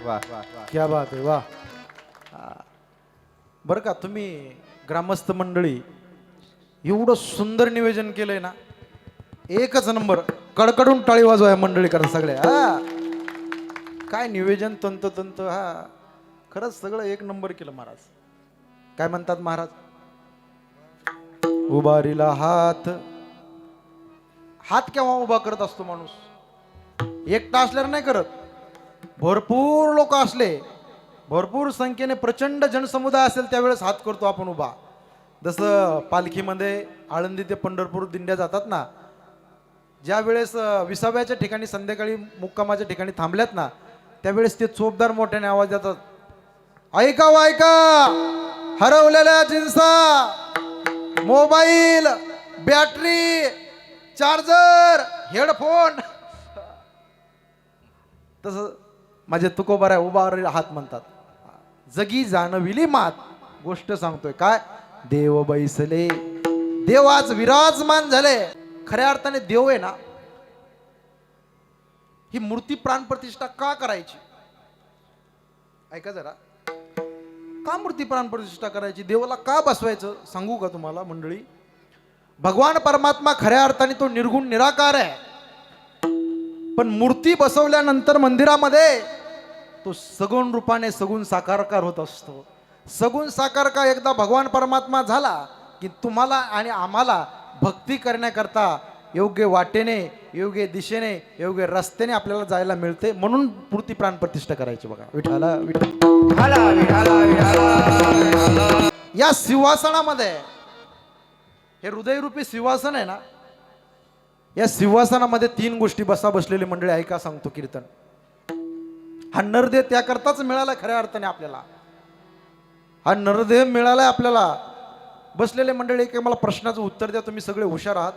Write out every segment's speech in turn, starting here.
वाह क्या बात आहे वाह. बरं का तुम्ही ग्रामस्थ मंडळी एवढं सुंदर नियोजन केलंय ना, एकच नंबर. कडकडून टाळी वाजवा या मंडळी करा सगळे. हा काय नियोजन तंत हा खरंच सगळं एक नंबर केलं महाराज. काय म्हणतात महाराज, उभारीला हात. हात केव्हा उभा करत असतो माणूस, एकटा असल्यावर नाही करत. भरपूर लोक असले, भरपूर संख्येने प्रचंड जनसमुदाय असेल त्यावेळेस हात करतो आपण उभा. जसं पालखीमध्ये आळंदी ते पंढरपूर दिंड्या जातात ना, ज्या वेळेस विसाव्याच्या ठिकाणी संध्याकाळी मुक्कामाच्या ठिकाणी थांबल्यात ना, त्यावेळेस ते चोपदार मोठ्याने आवाज देतात, ऐका व ऐका, हरवलेल्या जिन्सा, मोबाईल, बॅटरी, चार्जर, हेडफोन. तसं माझे तुकोबार उभा हात म्हणतात. जगी जाणविली मात, गोष्ट सांगतोय काय, देव बैसले, देव आज विराजमान झाले. खऱ्या अर्थाने देव आहे ना, ही मूर्ती प्राण प्रतिष्ठा का करायची, ऐका जरा, का मूर्ती प्राण प्रतिष्ठा करायची, देवाला का बसवायचं सांगू का तुम्हाला मंडळी. भगवान परमात्मा खऱ्या अर्थाने तो निर्गुण निराकार आहे, पण मूर्ती बसवल्यानंतर मंदिरामध्ये तो सगुण रूपाने सगुण साकारकार होत असतो. सगुण साकारकार एकदा भगवान परमात्मा झाला की तुम्हाला आणि आम्हाला भक्ती करण्याकरता योग्य वाटेने, योग्य दिशेने, योग्य रस्त्याने आपल्याला जायला मिळते. म्हणून मूर्ती प्राण प्रतिष्ठा करायची. बघा विठाला विठाला. या सिंहासनामध्ये, हे हृदयरूपी सिंहासन आहे ना, या सिंहासनामध्ये 3 गोष्टी बसलेली मंडळी ऐका सांगतो कीर्तन. हा नरदेह त्याकरताच मिळाला खऱ्या अर्थाने आपल्याला. हा नरदेह मिळालाय आपल्याला. बसलेले मंडळी एक मला प्रश्नाचं उत्तर द्या, तुम्ही सगळे हुशार आहात.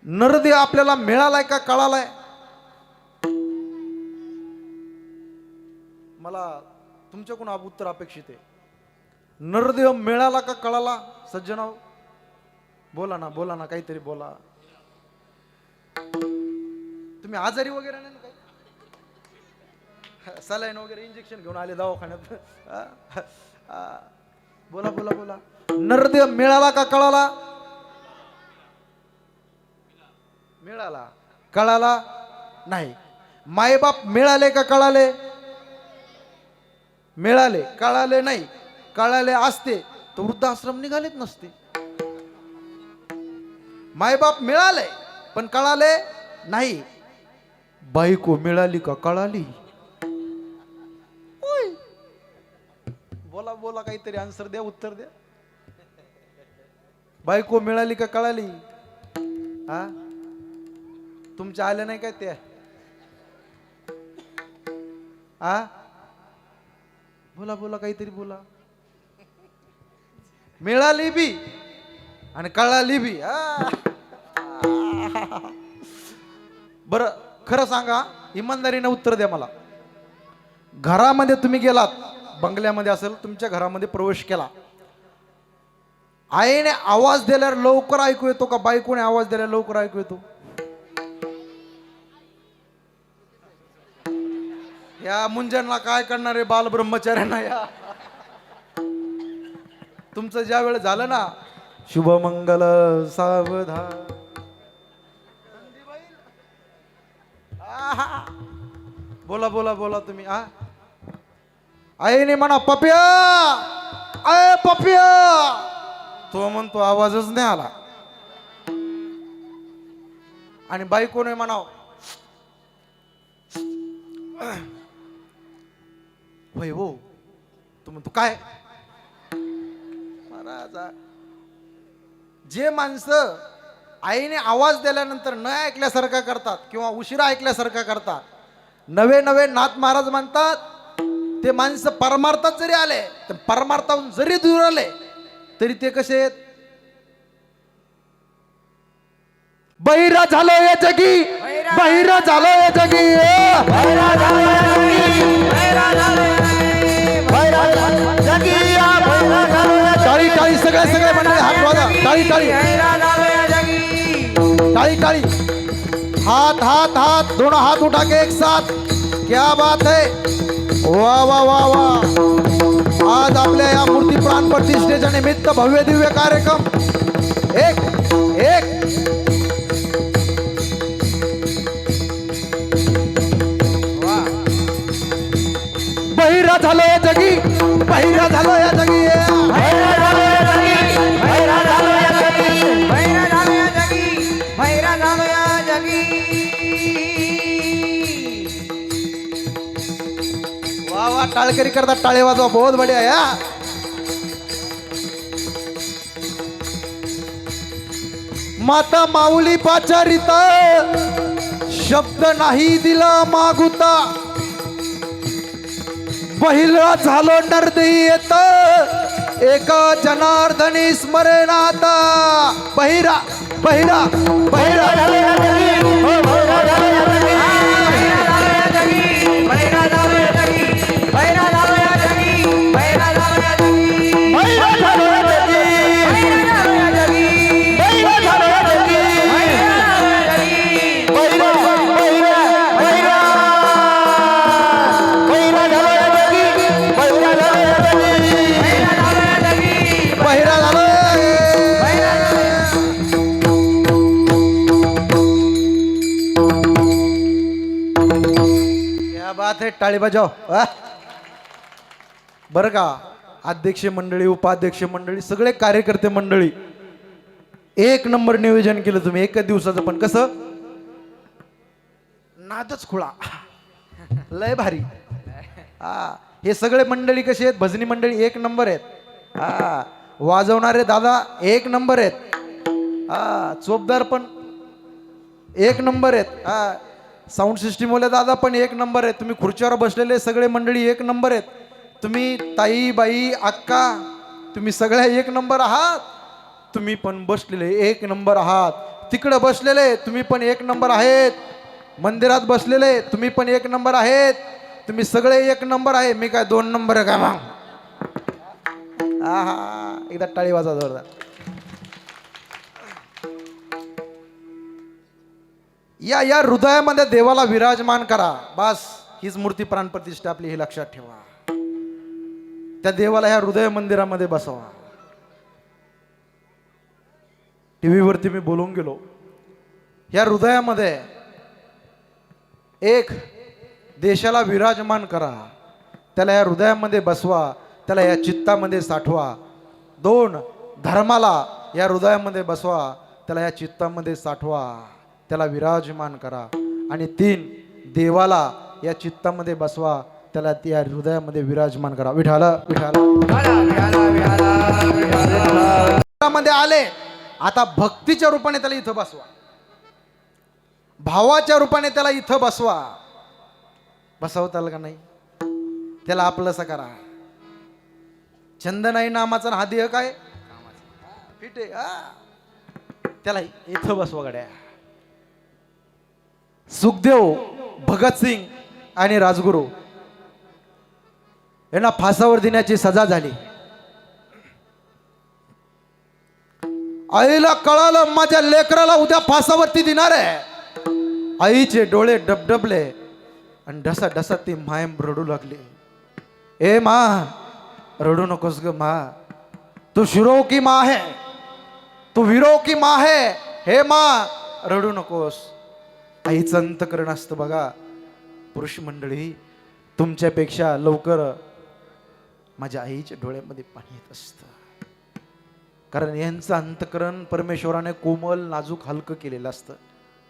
नरदेह आपल्याला मिळालाय का कळालाय? मला तुमच्याकडून उत्तर अपेक्षित आहे. नरदेह मिळाला का कळाला सज्जनाव? बोला ना, बोला ना, काहीतरी बोला. तुम्ही आजारी वगैरे नाही ना, काही सलाईन वगैरे इंजेक्शन घेऊन आले दवाखान्यात? बोला बोला बोला. नरदेह मिळाला का कळाला? मिळाला. कळाला नाही. मायबाप मिळाले का कळाले? मिळाले. कळाले नाही. कळाले असते तर वृद्धाश्रम निघालेच नसते. मायबाप मिळाले पण कळाले नाही. बायको मिळाली का कळाली? बोला बोला, काहीतरी आन्सर द्या, उत्तर द्या. बायको मिळाली का कळाली? हा, तुमच्या आल्या नाही काय त्या? हा, बोला बोला, काहीतरी बोला. मिळाली बी आणि कळाली बी. बर, खरं सांगा, इमानदारीने उत्तर द्या मला. घरामध्ये तुम्ही गेलात, बंगल्यामध्ये असेल, तुमच्या घरामध्ये प्रवेश केला, आईने आवाज दिल्यावर लवकर ऐकू येतो का बायकोने आवाज दिल्यावर लवकर ऐकू येतो? या मुंजांना काय करणार आहे, बाल ब्रह्मचार्यांना. या तुमचं ज्या वेळ झालं ना, शुभमंगल सावधान, बोला बोला बोला तुम्ही. आईने म्हणा पप्या, अय पप्या, तो म्हणतो आवाजच नाही आला. आणि बायकोने म्हणाव, होय हो, तू म्हणतो काय? महाराजा, जे माणसं आईने आवाज दिल्यानंतर न ऐकल्यासारखा करतात किंवा उशिरा ऐकल्यासारखा करतात, नवे नवे नाथ महाराज म्हणतात, ते माणसं परमार्थात जरी आले, तर परमार्थाहून जरी दूर आले तरी ते कसे आहेत? बहिरा झालो या जगी, बहिरा झालो या जगी, टाळी टाळी, सगळे सगळे मंडळी हात वाजा, टाळी टाळी टाळी टाळी. हाथ हाथ हाथ, दोनों हाथ उठा के एक साथ. क्या बात है, वा वा वा वा. आज आपल्या या मूर्ती प्राण प्रतिष्ठेच्या निमित्त भव्य दिव्य कार्यक्रम एक एक बहिरा झालो या जगी, बहिरा झालो या जगी, भैरा झालो या जगी, भैरा झालो या जगी, भैरा झालो या जगी, भैरा झालो या जगी. वा वा. टाळकरी करता टाळे वाजवा, बहुत बढिया या. माता माऊली पाचारिता, शब्द नाही दिला मागुता, पहिला झालो नरदेही येत, एका जनार्दनी स्मरणाता. बहिरा बहिरा बहिरा झालो या जगी, हो भैरा झालो या जगी, भैरा झालो या जगी, भैरा झालो या जगी, भैरा झालो या जगी, भैरा झालो या जगी, भैरा झालो या जगी, भैरा झालो या जगी, भैरा झालो या जगी, भैरा भैरा भैरा भैरा झालो या जगी, भैरा झालो या जगी, भैरा झालो या जगी, बहिरा झालो. भैरा झालो या क्या बात है, टाळी बजाव. बरं का, अध्यक्ष मंडळी, उपाध्यक्ष मंडळी, सगळे कार्यकर्ते मंडळी, एक नंबर नियोजन केलं तुम्ही एका दिवसाचं. पण कसं नादच खुळा, लय भारी. हा, हे सगळे मंडळी कसे आहेत, भजनी मंडळी एक नंबर आहेत. हा, वाजवणारे दादा एक नंबर आहेत. हा, चोपदार पण एक नंबर आहेत. हा, साऊंड सिस्टीम वाले दादा पण एक नंबर आहेत. तुम्ही खुर्च्यावर बसलेले सगळे मंडळी एक नंबर आहेत. तुम्ही ताई बाई अक्का, तुम्ही सगळ्या एक नंबर आहात. तुम्ही पण बसलेले एक नंबर आहात. तिकडं बसलेले तुम्ही पण एक नंबर आहेत. मंदिरात बसलेले तुम्ही पण एक नंबर आहेत. तुम्ही सगळे एक नंबर आहे. मी काय दोन नंबर आहे का मग? हा, एकदा टाळी वाजा जोरदार. या या हृदयामध्ये देवाला विराजमान करा. बस, हीच मूर्ती प्राण प्रतिष्ठा आपली, हे लक्षात ठेवा. त्या देवाला ह्या हृदय मंदिरामध्ये बसवा. टीव्हीवरती मी बोलून गेलो, या हृदयामध्ये एक देशाला विराजमान करा, त्याला या हृदयामध्ये बसवा, त्याला या चित्तामध्ये साठवा. दोन, धर्माला या हृदयामध्ये बसवा, त्याला या चित्तामध्ये साठवा, त्याला विराजमान करा. आणि तीन, देवाला या चित्तामध्ये बसवा, त्याला त्या हृदयामध्ये विराजमान करा. विठाला विठाला मध्ये आले, आता भक्तीच्या रूपाने त्याला इथं बसवा, भावाच्या रूपाने त्याला इथं बसवा. बसवताल का नाही? त्याला आपलंसं करा. छंद नाही नामाचा, हा देह काय फिट आहे. त्याला इथं बसवा गड्या. सुखदेव, भगतसिंग आणि राजगुरू यांना फासावर देण्याची सजा झाली. आईला कळालं माझ्या लेकराला उद्या फासावरती देणार आहे. आईचे डोळे डबडबले आणि ढसा ढसा ती माय रडू लागली. ए मा, रडू नकोस ग मा, तू शिरो की माँ है, तू वीरो की माँ है. हे मा, रडू नकोस. आईचं अंतकरण असतं बघा. पुरुष मंडळी, तुमच्यापेक्षा लवकर माझ्या आईच्या डोळ्यामध्ये पाणी येत असतं. कारण यांचं अंतकरण परमेश्वराने कोमल नाजूक हलकं केलेलं असतं.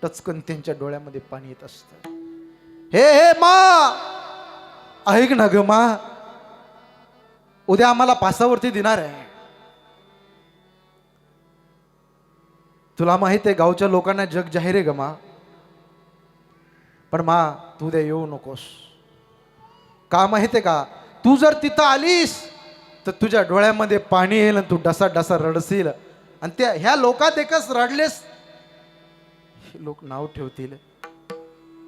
टचकन त्यांच्या डोळ्यामध्ये पाणी येत असतं. हे हे मा, ऐक ना ग मा, उद्या आम्हाला फासावरती देणार आहे. तुला माहित आहे गावच्या लोकांना जग जाहीर आहे ग मा. पण मा, तू उद्या येऊ नकोस. का माहित आहे का? तू जर तिथं आलीस तर तुझ्या डोळ्यामध्ये पाणी येईल आणि तू डसा डसा रडशील. आणि त्या ह्या लोकात एकच रडलेस, हे लोक नाव ठेवतील,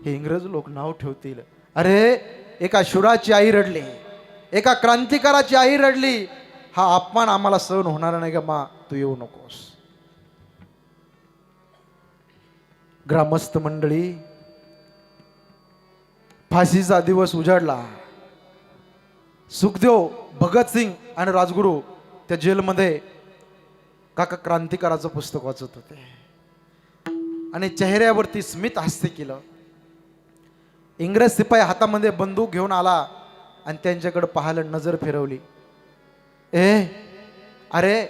हे इंग्रज लोक नाव ठेवतील, अरे एका शुराची आई रडली, एका क्रांतिकाराची आई रडली. हा अपमान आम्हाला सहन होणार नाही ग मा, तू येऊ नकोस. ग्रामस्थ मंडळी, फाशीचा दिवस उजाडला. सुखदेव, भगतसिंग आणि राजगुरू त्या जेलमध्ये काका क्रांतिकाराचं पुस्तक वाचत होते आणि चेहऱ्यावरती स्मित हास्य केलं. इंग्रज सिपाई हातामध्ये बंदूक घेऊन आला आणि त्यांच्याकडे पाहायला नजर फिरवली. अरे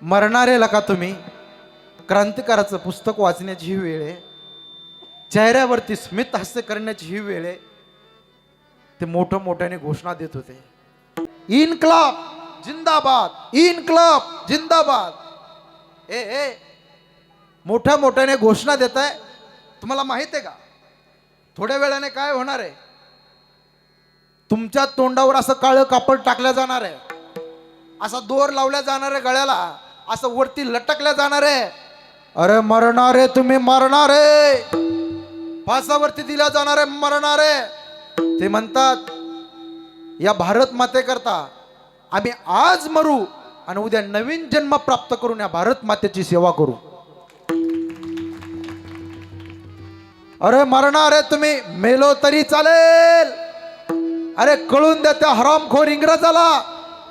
मरणारे लका तुम्ही, क्रांतिकाराचं पुस्तक वाचण्याची ही वेळ आहे, चेहऱ्यावरती स्मित हास्य करण्याची ही वेळ आहे. ते मोठं मोठ्याने घोषणा देत होते, इन्कलाब जिंदाबाद, इन्कलाब जिंदाबाद. मोठ्या मोठ्याने घोषणा देत आहे. तुम्हाला माहित आहे का थोड्या वेळाने काय होणार आहे? तुमच्या तोंडावर असं काळं कापड टाकलं जाणार आहे, असा दोर लावल्या जाणार आहे गळ्याला, असं वरती लटकल्या जाणार आहे. अरे मरणारे तुम्ही, मरणारे, फासावरती दिल्या जाणारे मरणारे. ते म्हणतात या भारत मातेकरता आम्ही आज मरू आणि उद्या नवीन जन्म प्राप्त करून या भारत मातेची सेवा करू. अरे मरणारे तुम्ही, मेलो तरी चालेल. अरे कळून द्या त्या हरामखोर इंग्रजाला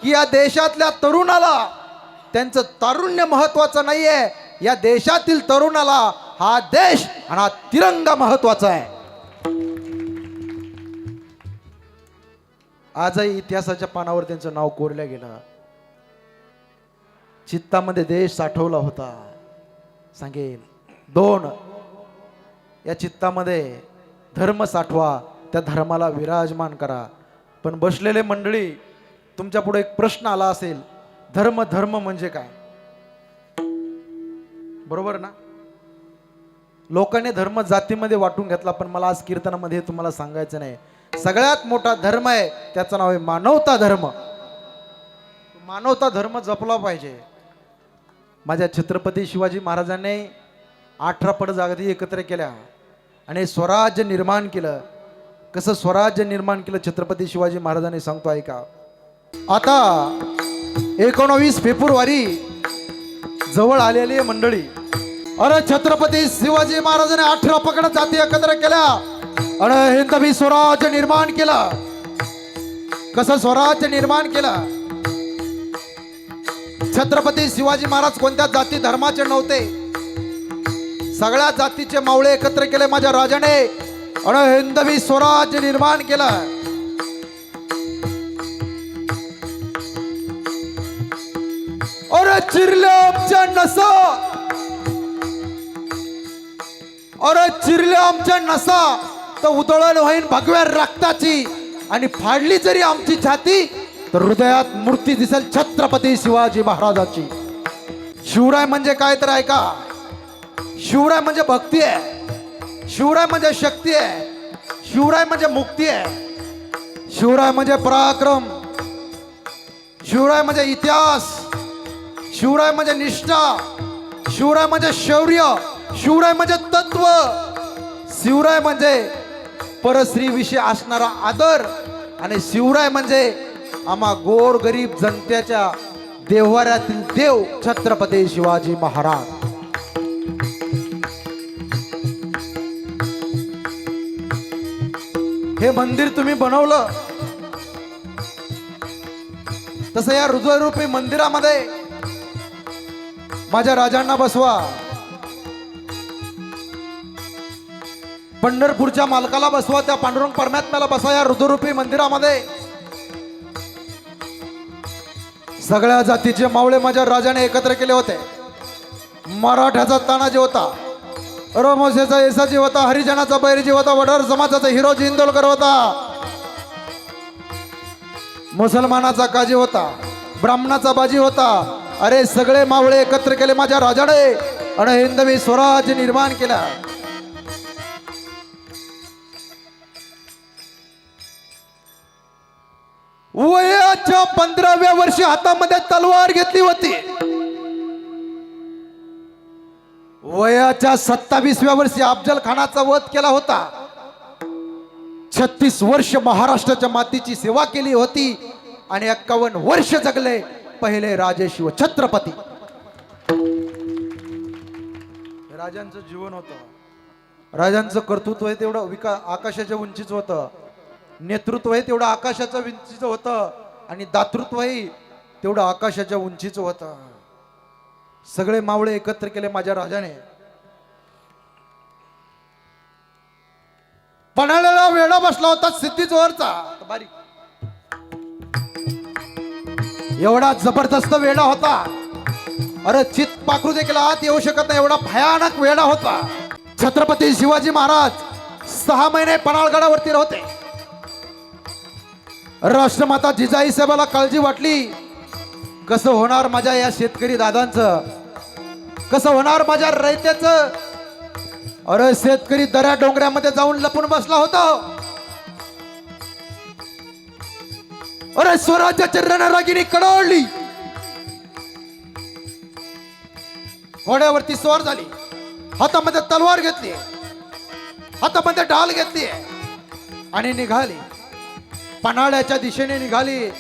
की या देशातल्या तरुणाला त्यांचं तारुण्य महत्वाचं नाहीये, या देशातील तरुणाला हा देश आणि हा तिरंगा महत्वाचा आहे. आजही इतिहासाच्या पानावर त्यांचं नाव कोरलं गेलं. चित्तामध्ये देश साठवला होता. सांगेल 2, या चित्तामध्ये धर्म साठवा, त्या धर्माला विराजमान करा. पण बसलेले मंडळी, तुमच्या पुढे एक प्रश्न आला असेल, धर्म धर्म म्हणजे काय? बरोबर ना? लोकांनी धर्म जातीमध्ये वाटून घेतला, पण मला आज कीर्तनामध्ये तुम्हाला सांगायचं नाही. सगळ्यात मोठा धर्म आहे, त्याचं नाव आहे मानवता धर्म. मानवता धर्म जपला पाहिजे. माझ्या छत्रपती शिवाजी महाराजांनी 18 पड जागती एकत्र केल्या आणि स्वराज्य निर्माण केलं. कसं स्वराज्य निर्माण केलं छत्रपती शिवाजी महाराजांनी सांगतो ऐका. आता 19 फेब्रुवारी जवळ आलेली आहे मंडळी. अरे छत्रपती शिवाजी महाराजांनी 18 पकड जाती एकत्र केल्या आणि हिंदवी स्वराज्य निर्माण केला. कसं स्वराज्य निर्माण केला? छत्रपती शिवाजी महाराज कोणत्या जाती धर्माचे नव्हते, सगळ्या जातीचे मावळे एकत्र केले माझ्या राजाने आणि हिंदवी स्वराज्य निर्माण केला. अरे चिरल्या आमच्या नसा, अरे चिरल्या आमच्या नसा तर उधळण होईन भगव्या रक्ताची, आणि फाडली जरी आमची छाती तर हृदयात मूर्ती दिसेल छत्रपती शिवाजी महाराजाची. शिवराय म्हणजे काय तर ऐका, शिवराय म्हणजे भक्ती आहे, शिवराय म्हणजे शक्ती आहे, शिवराय म्हणजे मुक्ती आहे, शिवराय म्हणजे पराक्रम, शिवराय म्हणजे इतिहास, शिवराय म्हणजे निष्ठा, शिवराय म्हणजे शौर्य, शिवराय म्हणजे तत्व, शिवराय म्हणजे परस्त्री विषयी असणारा आदर, आणि शिवराय म्हणजे आम्हा गोर गरीब जनतेच्या देव्हाऱ्यातील देव छत्रपती शिवाजी महाराज. हे मंदिर तुम्ही बनवलं, तसं या हृदयरूपी मंदिरामध्ये माझ्या राजांना बसवा, पंढरपूरच्या मालकाला बसवा, त्या पांडुरंग परमात्म्याला बसवा. या हृदयरूपी मंदिरामध्ये सगळ्या जातीचे मावळे माझ्या राजाने एकत्र केले होते. मराठ्याचा तानाजी होता, रमोसेचा येसाजी होता, हरिजनाचा बैरजी होता, वडार समाजाचा हिरोजी इंदोलकर होता, मुसलमानाचा काजी होता, ब्राह्मणाचा बाजी होता. अरे सगळे मावळे एकत्र केले माझ्या राजाने आणि हिंदवी स्वराज्य निर्माण केला. वयाच्या 15व्या वर्षी हातामध्ये तलवार घेतली होती. वयाच्या 27व्या वर्षी अफजल खानाचा वध केला होता. 36 वर्ष महाराष्ट्राच्या मातीची सेवा केली होती आणि 51 वर्ष जगले पहिले राजे शिव छत्रपती. राजांचं जीवन होतं. राजांचं कर्तृत्व आहे तेवढं आकाशाच्या उंचीचं होतं, नेतृत्व आहे तेवढं आकाशाच्या उंचीचं होतं, आणि दातृत्व आहे तेवढं आकाशाच्या उंचीचं होतं. सगळे मावळे एकत्र केले माझ्या राजाने. पन्हाळ्याला वेढा बसला होता सिद्धीजोहरचा, बारीक एवढा जबरदस्त वेढा होता. अरे चित पाखरू देखील आत येऊ शकत नाही एवढा भयानक वेढा होता. छत्रपती शिवाजी महाराज 6 महिने पन्हाळगडावरती होते. राष्ट्रमाता जिजाई साहेबाला काळजी वाटली, कसं होणार माझ्या या शेतकरी दादांचं, कसं होणार माझ्या रयतेचं. अरे शेतकरी दऱ्या डोंगऱ्यामध्ये जाऊन लपून बसला होता. अरे स्वराज्याची रणरागिणी कडवली, घोड्यावरती स्वार झाली, हातामध्ये तलवार घेतली, हातामध्ये ढाल घेतली आणि निघाली, पन्हाळ्याच्या दिशेने निघाली.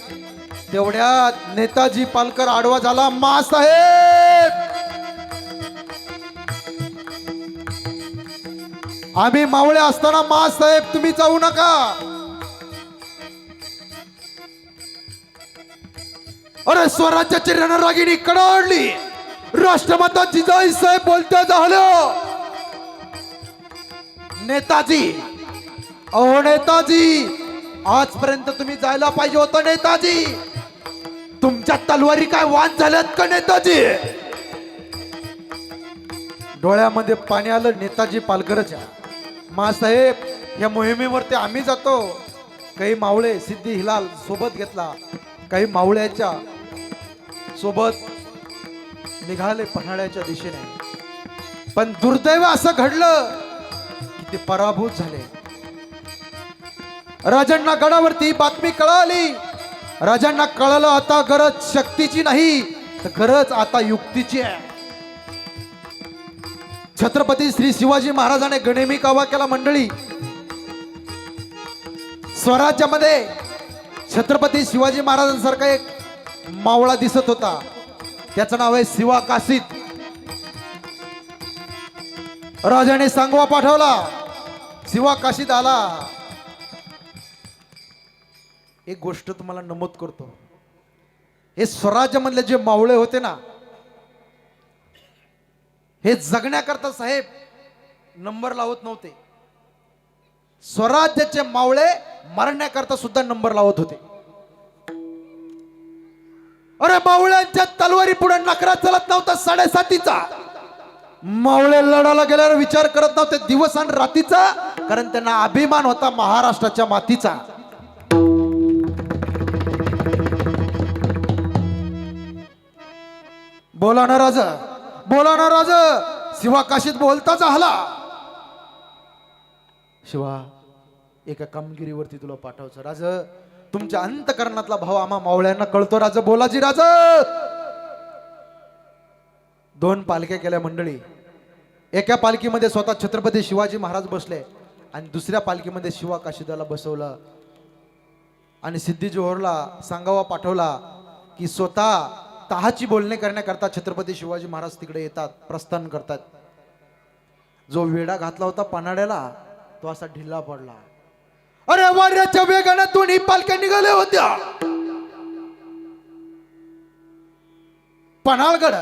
तेवढ्यात नेताजी पालकर आडवा झाला. मासाहेब, आम्ही मावळे असताना मासाहेब तुम्ही जाऊ नका. अरे स्वराज्याची रणरागिणी कडवली. राष्ट्रमाता जिजाई साहेब बोलते झालं, नेताजी, अहो नेताजी, आजपर्यंत तुम्ही जायला पाहिजे होतं नेताजी. तुमच्या तलवारी काय वाद झाल्यात का नेताजी? डोळ्यामध्ये पाणी आलं नेताजी पालकरच्या. मासाहेब या मोहिमेवरती आम्ही जातो. काही मावळे सिद्धी हिलाल सोबत घेतला, काही मावळ्याच्या सोबत निघाले पन्हाळ्याच्या दिशेने. पण दुर्दैव असं घडलं की ते पराभूत झाले. राजांना गडावरती बातमी कळाली. राजांना कळलं आता गरज शक्तीची नाही तर गरज आता युक्तीची आहे. छत्रपती श्री शिवाजी महाराजांनी गणेमी कावा केला. मंडळी, स्वराज्यामध्ये छत्रपती शिवाजी महाराजांसारखा एक मावळा दिसत होता. त्याचं नाव आहे शिवा काशीद. राजाने सांगवा पाठवला, शिवा काशीद आला. एक गोष्ट तुम्हाला नमूद करतो, हे स्वराज्यामधले जे मावळे होते ना, हे जगण्याकरता साहेब नंबर लावत नव्हते. स्वराज्याचे मावळे मरण्याकरता सुद्धा नंबर लावत होते. अरे मावळ्यांच्या तलवारी पुढे नकरा चलत नव्हता 7:30चा. मावळे लढायला गेल्यावर विचार करत नव्हते दिवस आणि रात्रीचा, कारण त्यांना अभिमान होता महाराष्ट्राच्या मातीचा. बोला ना राजा, बोला ना राजा. शिवा काशीत बोलता झाला. शिवा, एका कामगिरीवरती तुला पाठवायचं. राजा, तुमच्या अंतकरणातला भाव आम्हा मावळ्यांना कळतो. राजा बोलाजी. राजा 2 पालख्या केल्या मंडळी. एका पालखीमध्ये स्वतः छत्रपती शिवाजी महाराज बसले आणि दुसऱ्या पालखीमध्ये शिवा काशीदाला बसवलं आणि सिद्धी जोहरला सांगावा पाठवला की स्वतः तहाची बोलणे करण्याकरता छत्रपती शिवाजी महाराज तिकडे येतात, प्रस्थान करतात. जो वेढा घातला होता पन्हाळ्याला तो असा ढिल्ला पडला. अरे वाऱ्याच्या वेगाने दोन्ही पालख्या निघाल्या होत्या. पन्हाळगड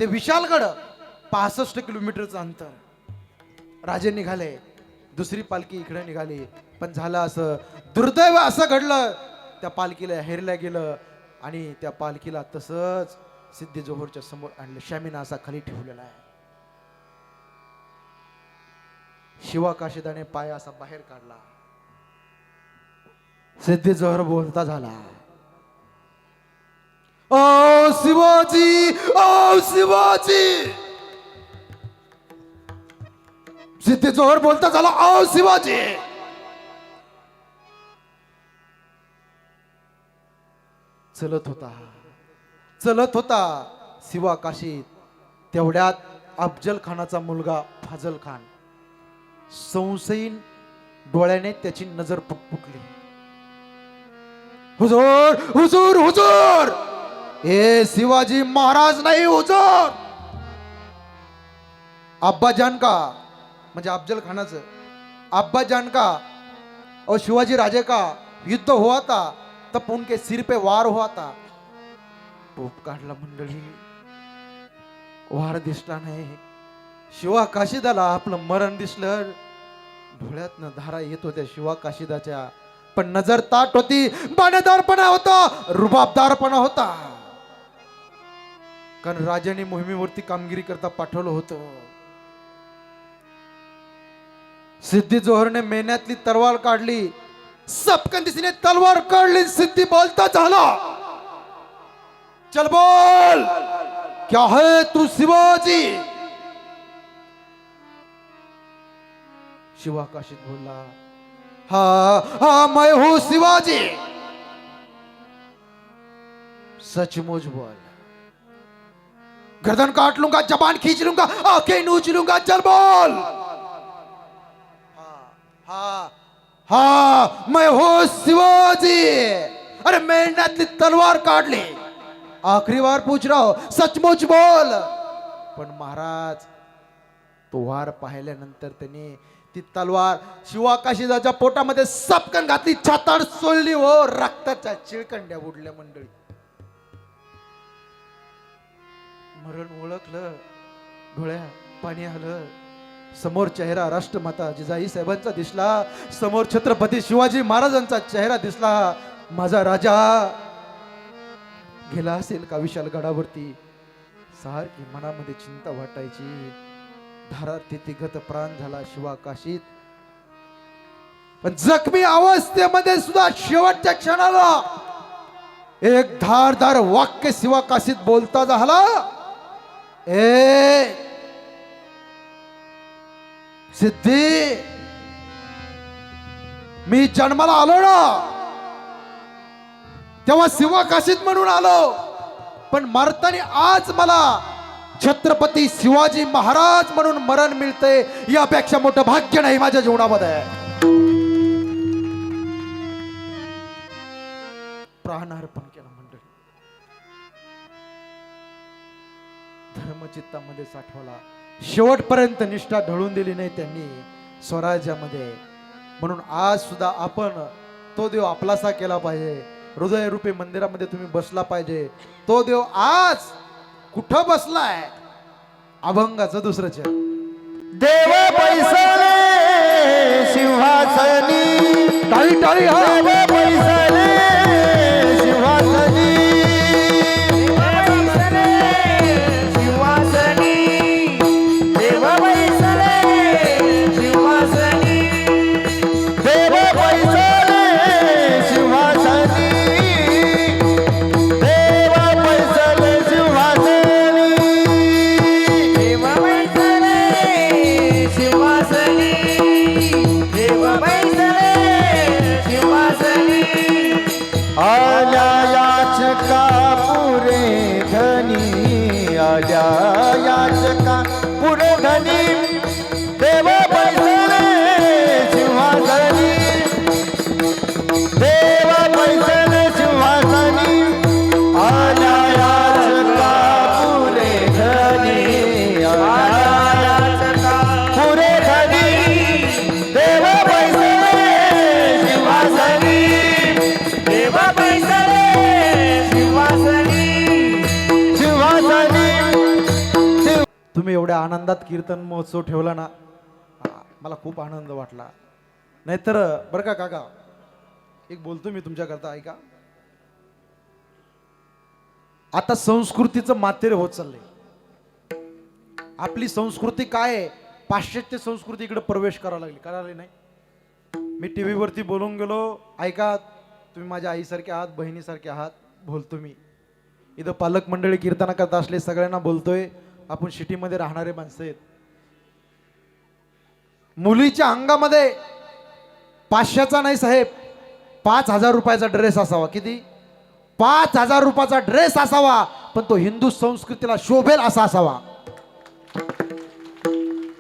ते विशालगड 65 किलोमीटरचं अंतर. राजे निघाले, दुसरी पालखी इकडे निघाली. पण झालं असं, दुर्दैव असं घडलं, त्या पालखीला हेरल्या गेलं आणि त्या पालखीला तसंच सिद्धी जोहरच्या समोर आणलं. शामिना असा खाली ठेवलेला आहे. शिवा काशीदाने पाय असा बाहेर काढला. सिद्धी जोहर बोलता झाला, ओ शिवाजी, ओ शिवाजी. सिद्धी जोहर बोलता झाला, ओ शिवाजी. चलत होता शिवा काशीद. तेवढ्यात अफजल खानाचा मुलगा फाजल खान संशयीन डोळ्याने त्याची नजर पुटपुटली. हुजूर, हुजूर, हुजूर. हे शिवाजी महाराज नाही हुजूर. अब्बाजान का म्हणजे अफजल खानाचं अब्बा जान का और शिवाजी राजे का युद्ध हुआ था तब उनके सिर पे वार हुआ था. टोप काढला मंडळी, वार दिसला नाही. शिवा काशिदाला आपलं मरण दिसलं. डोळ्यातनं धारा येत होत्या शिवा काशिदाच्या, पण नजर ताट होती. बाणेदारपणा होता, रुबाबदारपणा होता. कारण राजाने मोहिमेवरती कामगिरी करता पाठवलं होतं. सिद्धी जोहरने मेहनतली तलवार काढली. सपकंदीसीने तलवार काढली. सिद्धी बोलता झाला, चल बोल क्या है तू शिवाजी. शिवा काशीद बोला, हा हा मैं हूं शिवाजी. सचमुच बोल. गर्दन काट लूंगा, जबान खींच लूंगा, आंखें नोच लूंगा, चल बोल. हाँ हाँ मैं हूं शिवाजी. अरे मेहनतली तलवार काढ ली. आखरी बार पूछ रहा हो, सचमुच बोल. पण महाराज, तो वार पाहिल्यानंतर त्याने ती तलवार शिवा काशिदाच्या पोटामध्ये सपकन घातली. छाताड सोडली हो, रक्ताच्या चिळकंड्या उडल्या मंडळी. मरण ओळखलं, डोळ्यात पाणी आलं. समोर चेहरा राष्ट्रमाता जिजाई साहेबांचा दिसला. समोर छत्रपती शिवाजी महाराजांचा चेहरा दिसला. माझा राजा गेला असेल का विशाल गडावरती. सारखी मनामध्ये चिंता वाटायची. धारा तिथिगत प्राण झाला शिवा काशीत. पण जखमी अवस्थेमध्ये सुद्धा शेवटच्या क्षणाला एक धारदार वाक्य शिवा काशीत बोलता झाला. ए सिद्धी, मी जन्माला आलो ना तेव्हा शिवा काशीत म्हणून आलो, पण मरताना आज मला छत्रपती शिवाजी महाराज म्हणून मरण मिळते, यापेक्षा मोठं भाग्य नाही माझ्या जीवनामध्ये. प्राणार्पण केलं मंडळी. धर्मचित्तामध्ये साठवला. शेवटपर्यंत निष्ठा ढळून दिली नाही त्यांनी स्वराज्यामध्ये. म्हणून आज सुद्धा आपण तो देव आपलासा केला पाहिजे. हृदयरूपी मंदिरामध्ये तुम्ही बसला पाहिजे. तो देव आज कुठं बसलाय? अभंगाचं दुसरं चरण. देव बैसले सिंहासनी. टाळी टाळी हा. देव बैसले सिंहासनी. देव बैसले सिंहासनी. देव बैसले सिंहासनी. देव बैसले सिंहासनी. देव बैसले सिंहासनी. देव बैसले सिंहासनी. आल्या याचका पुरे धनी. आल्या याचका पुरे धनी. देव बैसले सिंहासनी. देव बैसले सिंहासनी. आल्या याचका पुरे धनी. आल्या याचका पुरे धनी. देव बैसले सिंहासनी. देव बैसले सिंहासनी. सिंहासनी. तुम्ही एवढ्या आनंदात कीर्तन महोत्सव ठेवला ना, मला खूप आनंद वाटला. नाहीतर बरं का काका, एक बोलतो मी तुमच्याकरता, ऐका. आता संस्कृतीचं मातेरे होत चाललंय. आपली संस्कृती काय आहे? पाश्चात्य संस्कृती इकडे प्रवेश करायला लागली. करायला नाही. मी टीव्ही वरती बोलून गेलो, ऐका. तुम्ही माझ्या आईसारखे आहात, बहिणीसारखे आहात, बोलतो मी. इथं पालक मंडळी कीर्तन करत असले सगळ्यांना बोलतोय. आपण सिटीमध्ये राहणारे माणसं आहेत. मुलीच्या अंगामध्ये 500चा नाही साहेब, 5,000 रुपयाचा ड्रेस असावा. किती? 5,000 रुपयाचा ड्रेस असावा, पण तो हिंदू संस्कृतीला शोभेल असा असावा.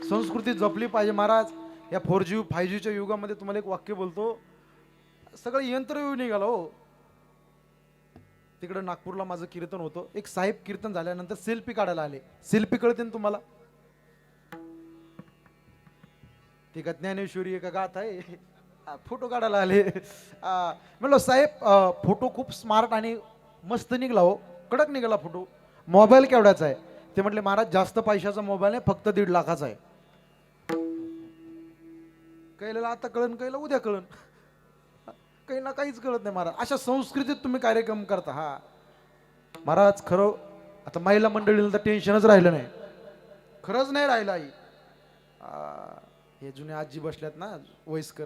संस्कृती जपली पाहिजे महाराज. या 4G 5Gच्या युगामध्ये तुम्हाला एक वाक्य बोलतो, सगळं यंत्र येऊन निघालं हो. तिकडे नागपूरला माझं कीर्तन होतं. एक साहेब कीर्तन झाल्यानंतर सेल्फी काढायला आले. सेल्फी कळते ना तुम्हाला? ती का ज्ञानेश्वरी आहे का गाथा आहे फोटो काढायला आले म्हणलो साहेब फोटो खूप स्मार्ट आणि मस्त निघला हो कडक निघाला फोटो मोबाईल केवढ्याचा आहे ते म्हटले महाराज जास्त पैशाचा मोबाईल आहे फक्त 1.5 लाखाचा आहे कैला आता कळन कैला उद्या कळन काही ना काहीच कळत नाही महाराज अशा संस्कृतीत तुम्ही कार्यक्रम करता हा महाराज खरं आता महिला मंडळीला तर टेन्शनच राहिलं नाही खरंच नाही राहिलं आई हे जुने आजी बसल्यात ना वयस्कर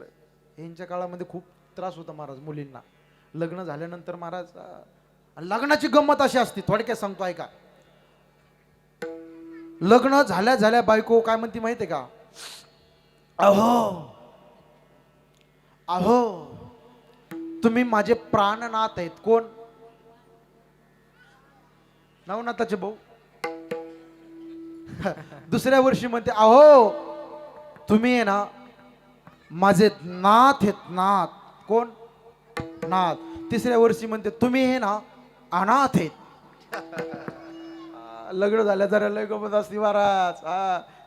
यांच्या काळामध्ये खूप त्रास होता महाराज मुलींना लग्न झाल्यानंतर महाराज लग्नाची गंमत अशी असते थोडक्यात सांगतो ऐका लग्न झाल्या झाल्या बायको काय म्हणते माहितीये का अहो अहो तुम्ही माझे प्राणनाथ आहेत कोण नवनाथाचे भाऊ दुसऱ्या वर्षी म्हणते अहो तुम्ही आहे ना माझे नाथ आहेत नाथ कोण नाथ तिसऱ्या वर्षी म्हणते तुम्ही हे ना अनाथ आहेत लग्न झाल्या जरा लय गमत असती महाराज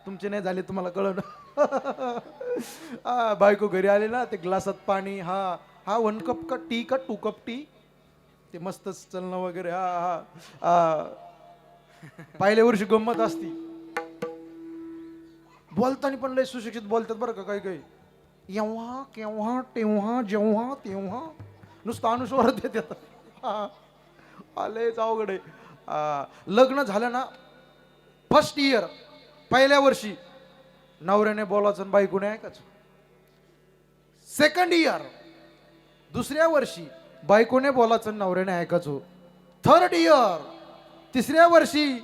तुमचे नाही झाले तुम्हाला कळलं बायको घरी आले ना ते ग्लासात पाणी हा 1 कप का टी का 2 कप टी ते मस्तच चलणं वगैरे पहिल्या वर्षी गंमत असती बोलताना पण लय सुशिक्षित बोलतात बरं का काही काही एव्हा केव्हा तेव्हा जेव्हा तेव्हा नुसतं अनुस्वारात देतात आलेच अवघड आहे लग्न झालं ना फर्स्ट इयर पहिल्या वर्षी नवऱ्याने बोलायचं आणि बायकोने ऐकायचं सेकंड इयर दुसऱ्या वर्षी बायकोने बोलायचं आणि नवऱ्याने ऐकायचं थर्ड इयर तिसऱ्या वर्षी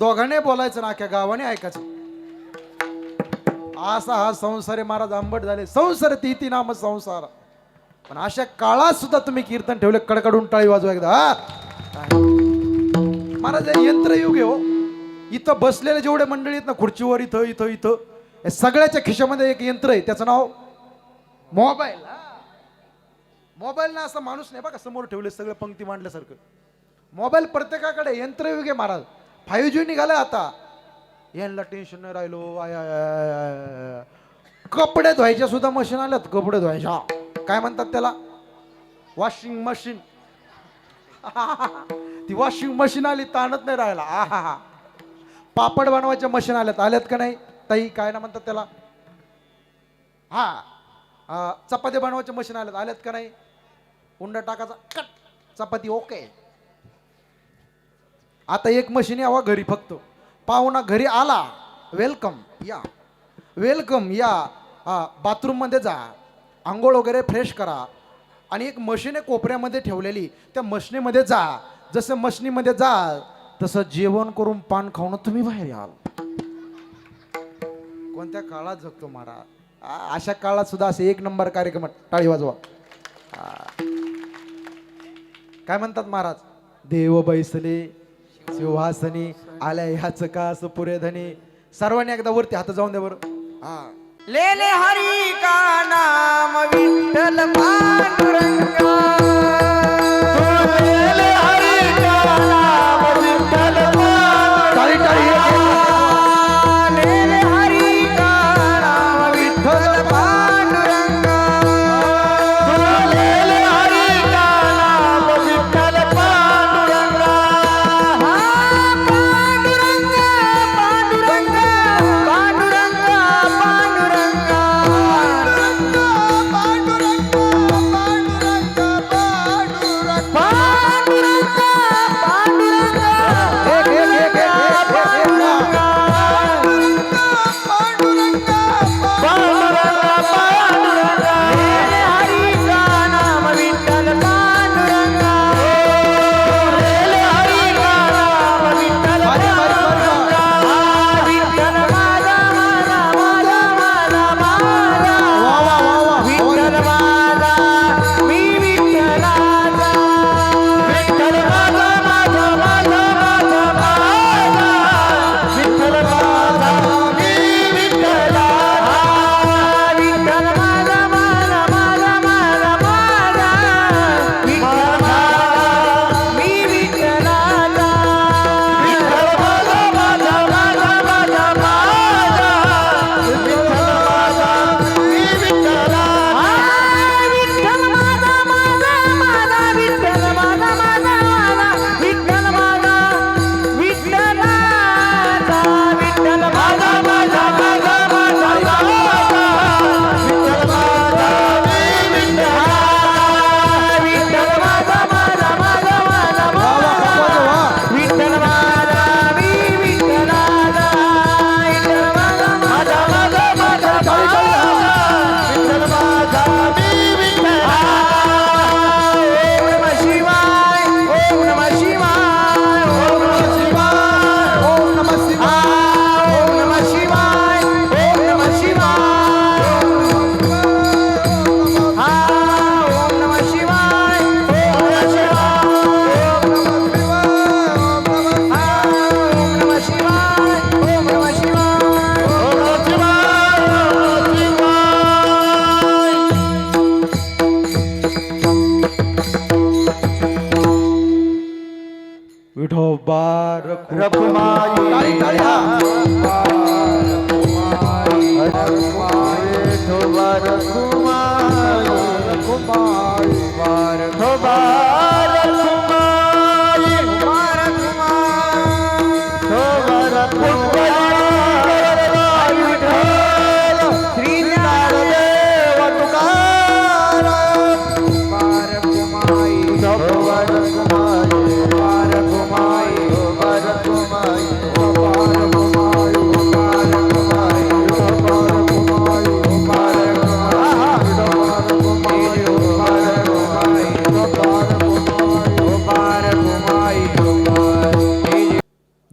दोघांनी बोलायचं ना अख्ख्या गावाने ऐकायचं असा हा संसार आहे महाराज आंबट झाले संसार ती नाम संसार पण अशा काळात सुद्धा तुम्ही कीर्तन ठेवले कडकडून टाळी वाजवा एकदा महाराज यंत्रयुग आहे हो इथं बसलेले जेवढे मंडळी आहेत ना खुर्चीवर इथं इथं इथं या सगळ्याच्या खिशामध्ये एक यंत्र आहे त्याचं नाव मोबाईल मोबाईल ना असा माणूस नाही बघा समोर ठेवले सगळे पंक्ती मांडल्यासारखं मोबाईल प्रत्येकाकडे यंत्रयुग आहे महाराज 5G निघालं आता यांना टेन्शन नाही राहिलो कपडे धुवायच्या सुद्धा मशीन आल्यात कपडे धुवायच्या काय म्हणतात त्याला वॉशिंग मशीन ती वॉशिंग मशीन आली ताणत नाही राहिला पापड बनवायच्या मशीन आल्यात का नाही ताई काय ना म्हणतात त्याला चपाती बनवायच्या मशीन आल्यात का नाही उंडा टाकायचा कट चपाती ओके आता एक मशीन यावा घरी फक्त पाहुणा घरी आला वेलकम या बाथरूम मध्ये जा आंघोळ वगैरे फ्रेश करा आणि एक मशीन आहे कोपऱ्यामध्ये ठेवलेली त्या मशीनीमध्ये जा जसं मशीनीमध्ये जा तसं जेवण करून पान खाऊन तुम्ही बाहेर याल कोणत्या काळात जगतो महाराज अशा काळात सुद्धा असे 1 नंबर कार्यक्रम टाळी वाजवा काय म्हणतात महाराज देव बैसले सिंहासनी आल्या ह्याच का असं पुरे धनी सर्वांनी एकदा वरती हात जाऊन द्या बरं ले ले हरी का नाम विठ्ठल पांडुरंगा ले ले हरी का नाम विठ्ठल पांडुरंगा ले ले हरी का नाम विठ्ठल पांडुरंगा ले ले हरी का नाम विठ्ठल पांडुरंगा पांडुरंगा पांडुरंगा पांडुरंगा पांडुरंगा विठोबा रखुमाई टाळी टाळी हा विठोबा रखुमाई विठोबा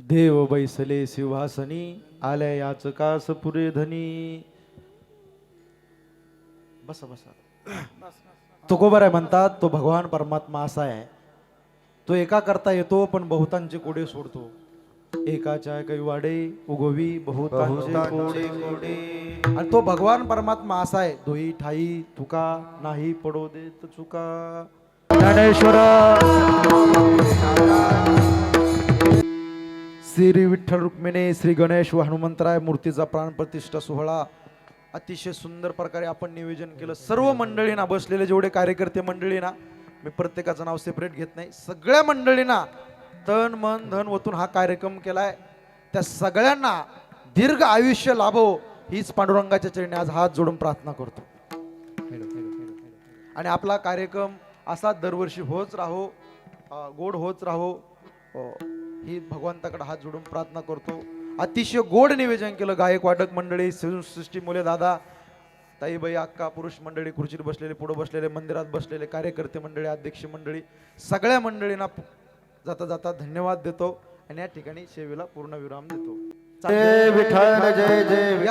देव बैसले सिंहासनी आल्या याचकास पुरे धनी. बसा बसा. तुकोबर आहे म्हणतात तो भगवान परमात्मा असा आहे, तो एका करता येतो पण बहुतांचे कोडे सोडतो. एकाच्या काही वाडे उगवी बहुतांचे कोडे. आणि तो भगवान परमात्मा असा आहे, दोई ठाई तुका नाही पडो देत चुका. ज्ञानेश्वर श्री विठ्ठल रुक्मिणी श्री गणेश व हनुमंतराय मूर्तीचा प्राण प्रतिष्ठा सोहळा अतिशय सुंदर प्रकारे आपण नियोजन केलं. सर्व मंडळींना, बसलेले जेवढे कार्यकर्ते मंडळींना, मी प्रत्येकाचं नाव सेपरेट घेत नाही, सगळ्या मंडळींना तन मन धन ओतून हा कार्यक्रम केलाय. त्या सगळ्यांना दीर्घ आयुष्य लाभो हीच पांडुरंगाच्या चरणी आज हात जोडून प्रार्थना करतो. आणि आपला कार्यक्रम असा दरवर्षी होच राहो, गोड होच राहो ही भगवंताकडे हात जोडून प्रार्थना करतो. अतिशय गोड निवेदन केलं. गायक वादक मंडळी, सृष्टी मुले दादा, ताईबाई, अक्का, पुरुष मंडळी, खुर्चीत बसलेले, पुढे बसलेले, मंदिरात बसलेले कार्यकर्ते मंडळी, अध्यक्ष मंडळी, सगळ्या मंडळींना जाता जाता धन्यवाद देतो आणि या ठिकाणी सेवेला पूर्ण विराम देतो. जय विठ्ठल जय जय.